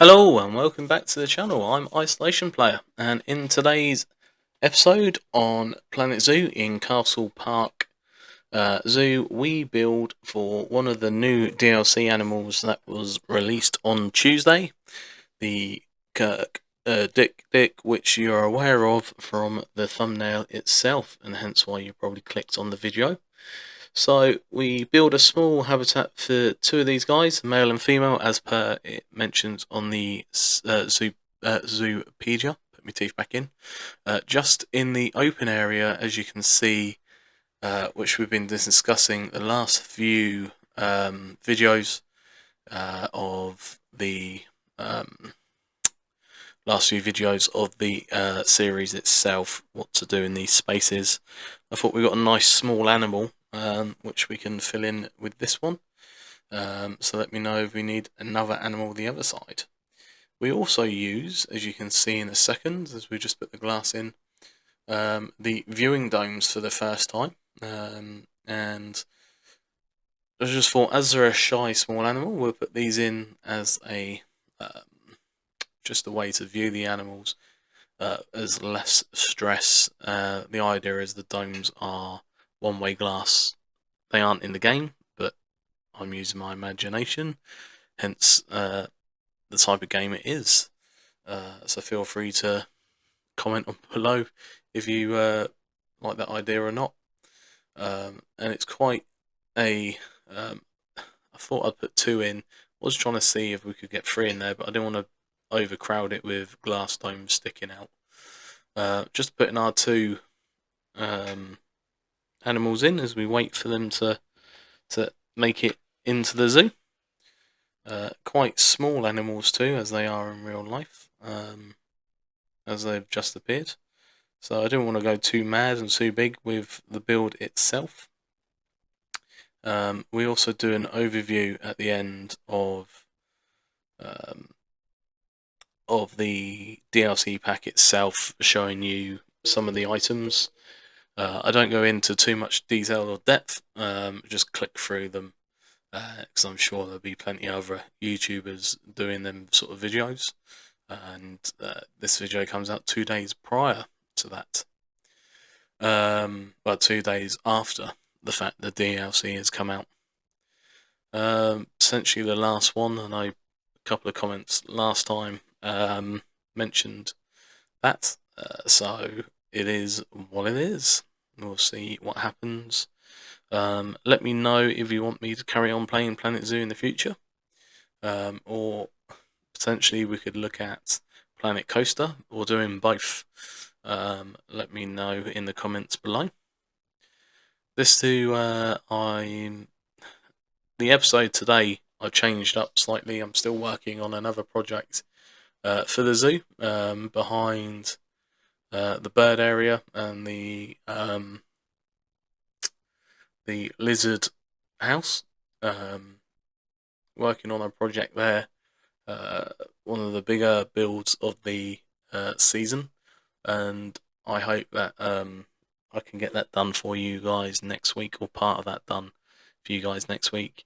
Hello and welcome back to the channel. I'm Isolation Player, and in today's episode on Planet Zoo in Castle Park Zoo, we build for one of the new DLC animals that was released on Tuesday, the Kirk Dik-Dik, which you're aware of from the thumbnail itself, and hence why you probably clicked on the video. So we build a small habitat for two of these guys, male and female, as per it mentions on the Zoopedia. Put my teeth back in. Just in the open area, as you can see, which we've been discussing the last few videos of the series itself, what to do in these spaces. I thought we got a nice small animal which we can fill in with this one. So let me know if we need another animal the other side. We also use, as you can see in a second, as we just put the glass in, the viewing domes for the first time. And I just thought, as they're a shy small animal, we'll put these in as a just a way to view the animals as less stress. The idea is the domes are one-way glass. They aren't in the game, but I'm using my imagination, hence the type of game it is. So feel free to comment on below if you like that idea or not. And it's quite a I thought I'd put two in. Was trying to see if we could get three in there, but I didn't want to overcrowd it with glass domes sticking out. Just putting our two animals in as we wait for them to make it into the zoo. Quite small animals too, as they are in real life, as they've just appeared. So I didn't want to go too mad and too big with the build itself. We also do an overview at the end of the DLC pack itself, showing you some of the items. I don't go into too much detail or depth, just click through them, because I'm sure there'll be plenty of other YouTubers doing them sort of videos, and this video comes out 2 days prior to that. Well, 2 days after the fact the DLC has come out. Essentially the last one, and a couple of comments last time mentioned that, so it is what it is. We'll see what happens. Let me know if you want me to carry on playing Planet Zoo in the future, or potentially we could look at Planet Coaster, or doing both. Let me know in the comments below. The episode today I changed up slightly. I'm still working on another project for the zoo, behind the bird area and the lizard house. Working on a project there, one of the bigger builds of the season, and I hope that I can get that done for you guys next week, or part of that done for you guys next week.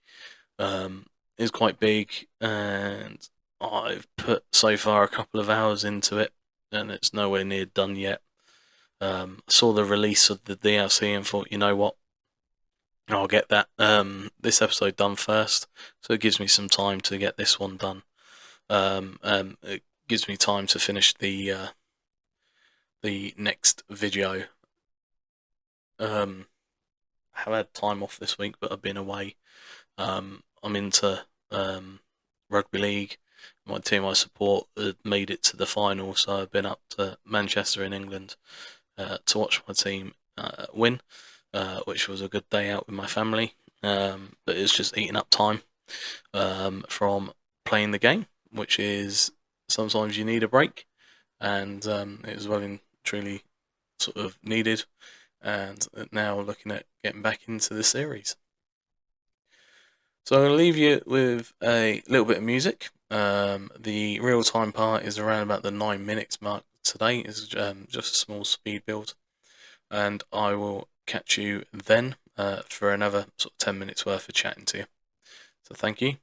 It's quite big, and I've put so far a couple of hours into it, and it's nowhere near done yet. I saw the release of the DLC and thought, you know what, I'll get that this episode done first, so it gives me some time to get this one done. It gives me time to finish the next video. I have had time off this week, but I've been away. I'm into rugby league. My team I support made it to the final, so I've been up to Manchester in England to watch my team win, which was a good day out with my family. But it's just eating up time from playing the game, which is sometimes you need a break, and it was well and truly sort of needed, and now looking at getting back into the series. So I'm going to leave you with a little bit of music. The real-time part is around about the 9 minutes mark today. It's just a small speed build, and I will catch you then for another sort of 10 minutes worth of chatting to you. So thank you.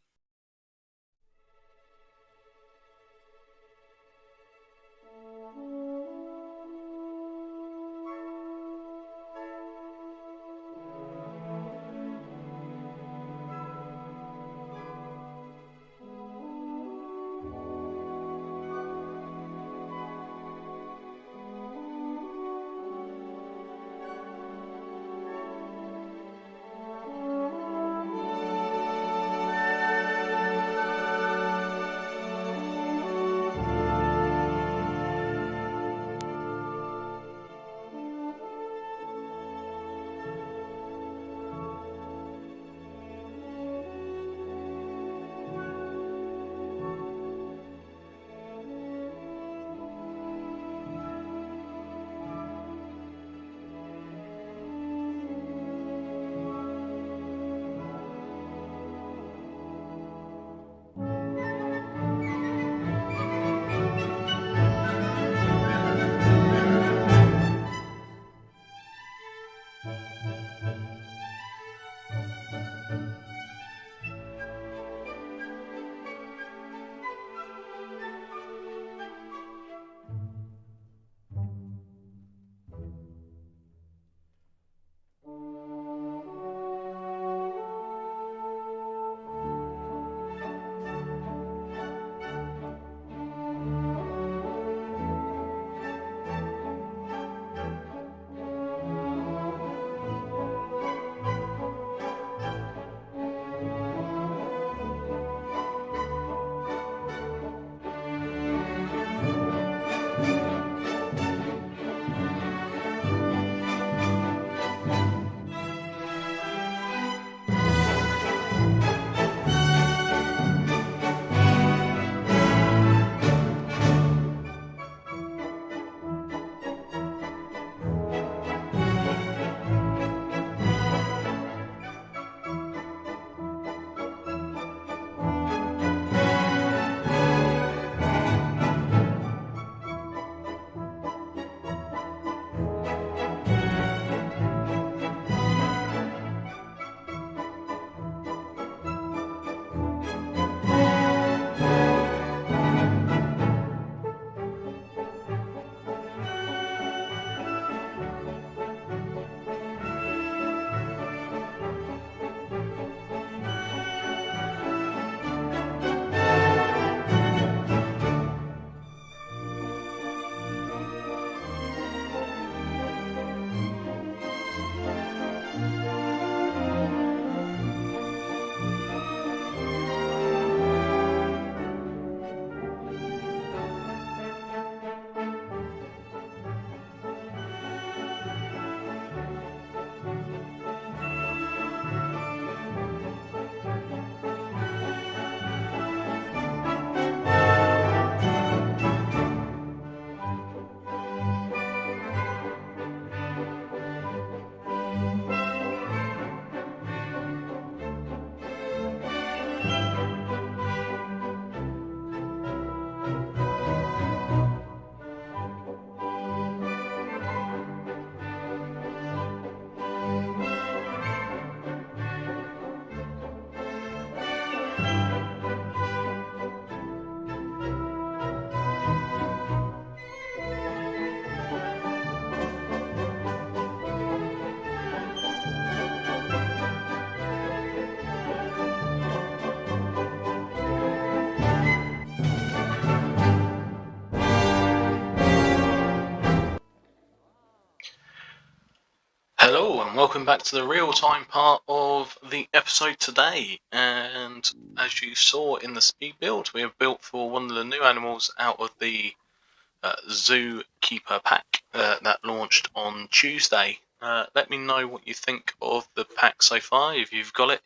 Hello and welcome back to the real-time part of the episode today, and as you saw in the speed build, we have built for one of the new animals out of the Zookeeper pack that launched on Tuesday. Let me know what you think of the pack so far, if you've got it,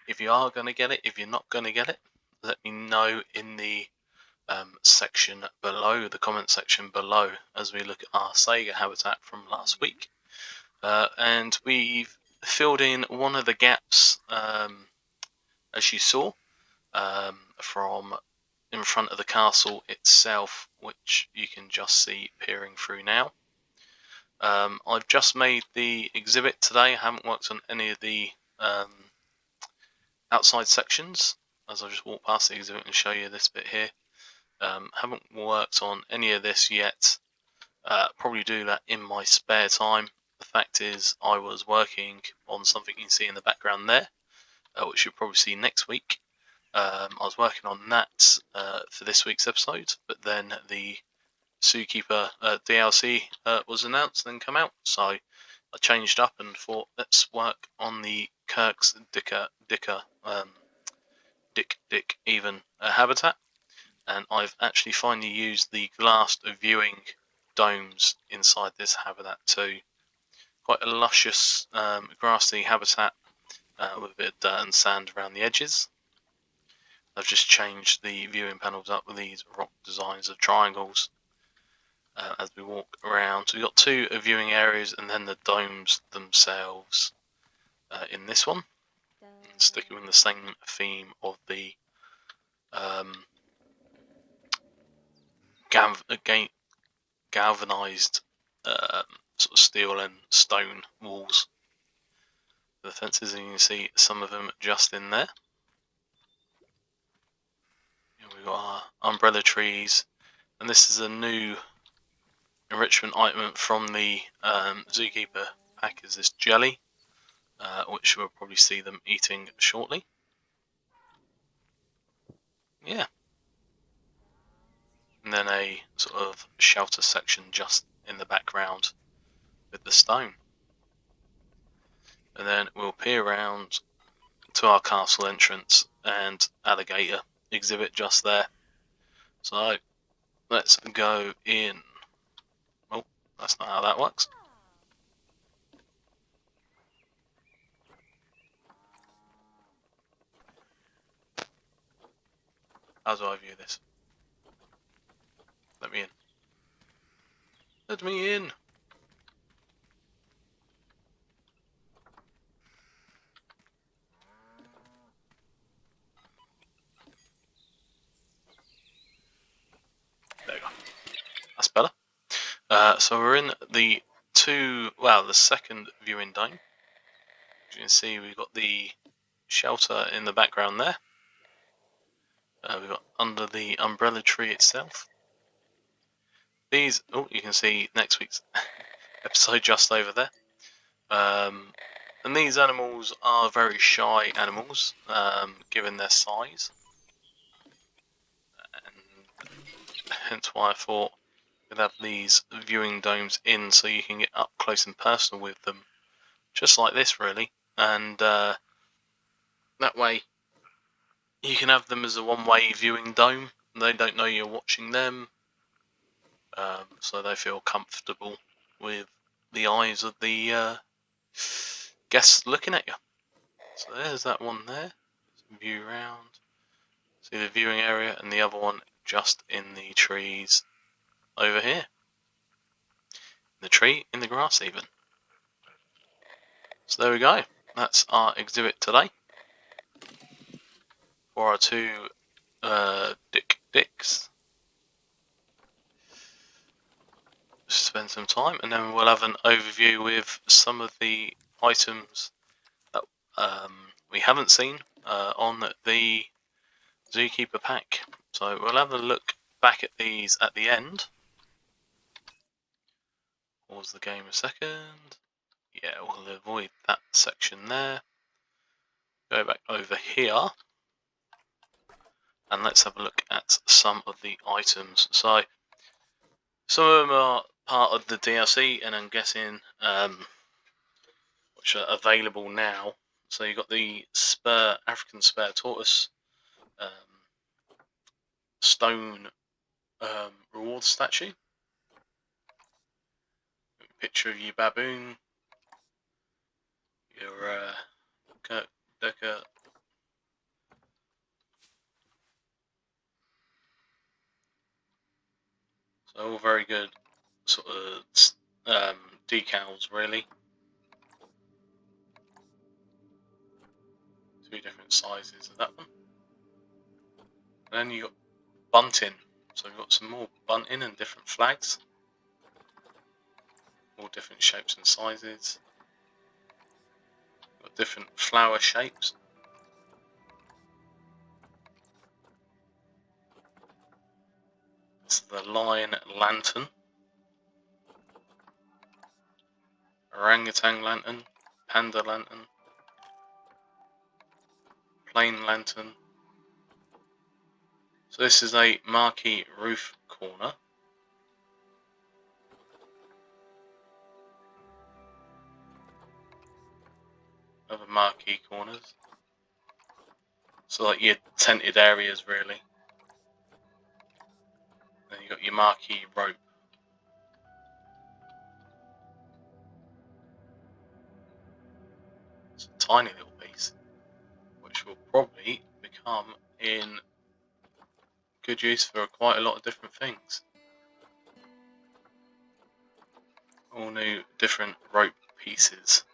if you are going to get it, if you're not going to get it. Let me know in the section below, the comment section below, as we look at our Sega habitat from last week. And we've filled in one of the gaps, as you saw, from in front of the castle itself, which you can just see peering through now. I've just made the exhibit today. I haven't worked on any of the outside sections, as I'll just walk past the exhibit and show you this bit here. Haven't worked on any of this yet. Probably do that in my spare time. The fact is, I was working on something you can see in the background there, which you'll probably see next week. I was working on that for this week's episode, but then the Zookeeper DLC was announced and come out, so I changed up and thought, let's work on the Kirk's Dik-Dik even habitat, and I've actually finally used the glassed viewing domes inside this habitat too. Quite a luscious grassy habitat with a bit of dirt and sand around the edges. I've just changed the viewing panels up with these rock designs of triangles as we walk around. So we've got two viewing areas and then the domes themselves in this one. Sticking with the same theme of the galvanized sort of steel and stone walls. The fences, and you can see some of them just in there. We've got our umbrella trees, and this is a new enrichment item from the Zookeeper pack, is this jelly, which we'll probably see them eating shortly. Yeah. And then a sort of shelter section just in the background with the stone. And then we'll peer around to our castle entrance and alligator exhibit just there. So let's go in. Oh, that's not how that works. How do I view this? Let me in. Let me in! There we go. That's better. So we're in the second viewing dome. As you can see, we've got the shelter in the background there. We've got under the umbrella tree itself. These, you can see next week's episode just over there. And these animals are very shy animals, given their size. And hence why I thought we'd have these viewing domes in so you can get up close and personal with them. Just like this, really. And that way you can have them as a one-way viewing dome. They don't know you're watching them. So they feel comfortable with the eyes of the guests looking at you. So there's that one there. View around. See the viewing area, and the other one just in the trees over here. In the tree, in the grass even. So there we go. That's our exhibit today. For our two Dik-Diks. Spend some time, and then we'll have an overview with some of the items that we haven't seen on the Zookeeper pack. So we'll have a look back at these at the end. Pause the game a second. Yeah, we'll avoid that section there. Go back over here. And let's have a look at some of the items. So some of them are part of the DLC, and I'm guessing which are available now. So you've got the African spur tortoise stone reward statue. Picture of your baboon, your Kirk. So all very good sort of decals, really. Two different sizes of that one. And then you got bunting. So we've got some more bunting and different flags. All different shapes and sizes. Got different flower shapes. It's the lion lantern. Orangutan lantern. Panda lantern. Plain lantern. So this is a marquee roof corner. Other marquee corners. So like your tented areas, really. Then you got your marquee rope. It's a tiny little piece, which will probably become in good use for quite a lot of different things. All new different rope pieces,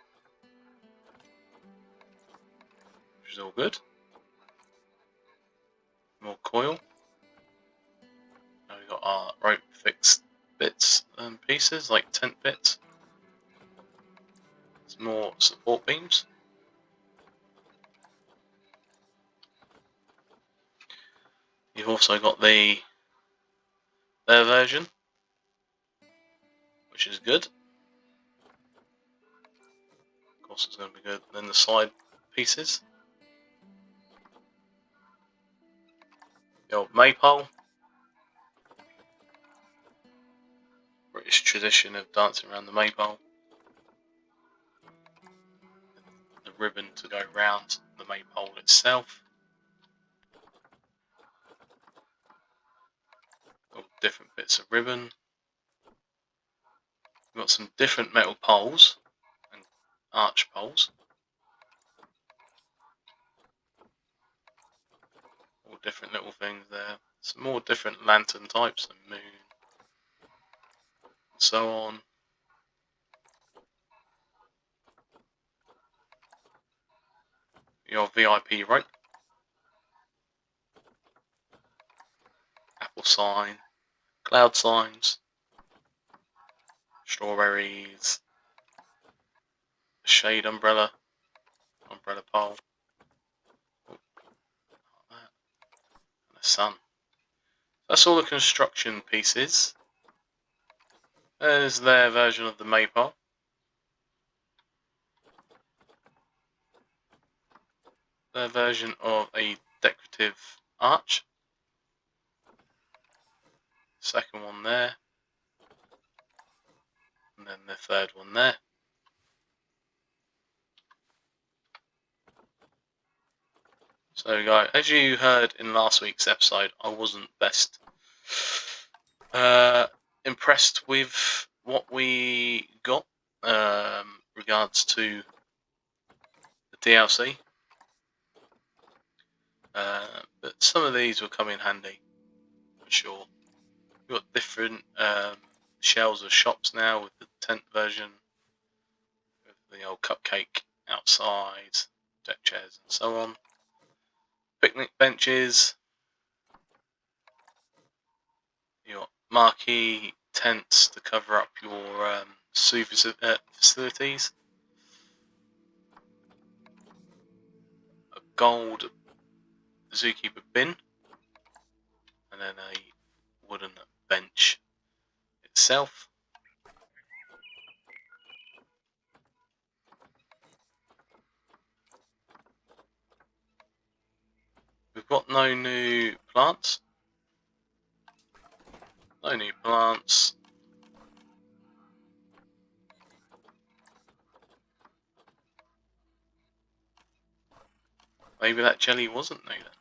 which is all good. More coil. Now we've got our rope fixed bits and pieces, like tent bits. Some more support beams. You've also got their version, which is good. Of course, it's going to be good. Then the side pieces. The old maypole. British tradition of dancing around the maypole. The ribbon to go round the maypole itself. All different bits of ribbon. We've got some different metal poles and arch poles. All different little things there. Some more different lantern types, and moon, and so on. Your VIP rope. Apple sign. Cloud signs. Strawberries. Shade umbrella. Umbrella pole. Oh, like that. And a sun. That's all the construction pieces. There's their version of the maypole. Their version of a decorative arch. Second one there. And then the third one there. So guys, as you heard in last week's episode, I wasn't best impressed with what we got regards to the DLC. But some of these will come in handy, for sure. We've got different shells of shops now with the tent version, with the old cupcake outside, deck chairs and so on. Picnic benches. You've got marquee tents to cover up your zoo facilities. A gold zookeeper bin. And then a wooden bench itself. We've got no new plants. No new plants. Maybe that jelly wasn't new then.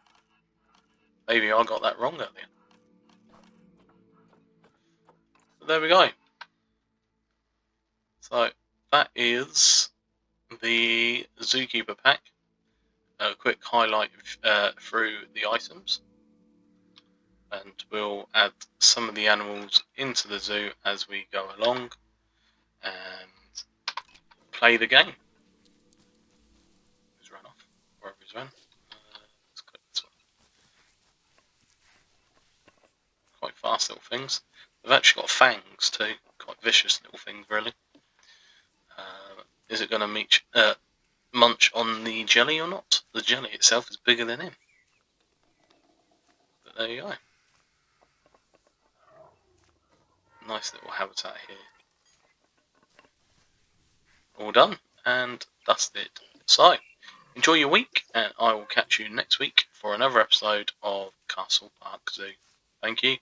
Maybe I got that wrong earlier. But there we go. So that is the Zookeeper pack. A quick highlight through the items, and we'll add some of the animals into the zoo as we go along and play the game. He's run off, wherever he's run. Let's click this one. Quite fast little things. They've actually got fangs too, quite vicious little things really. Is it going to munch on the jelly or not? The jelly itself is bigger than him. But there you go. Nice little habitat here. All done and dusted. So, enjoy your week, and I will catch you next week for another episode of Castle Park Zoo. Thank you.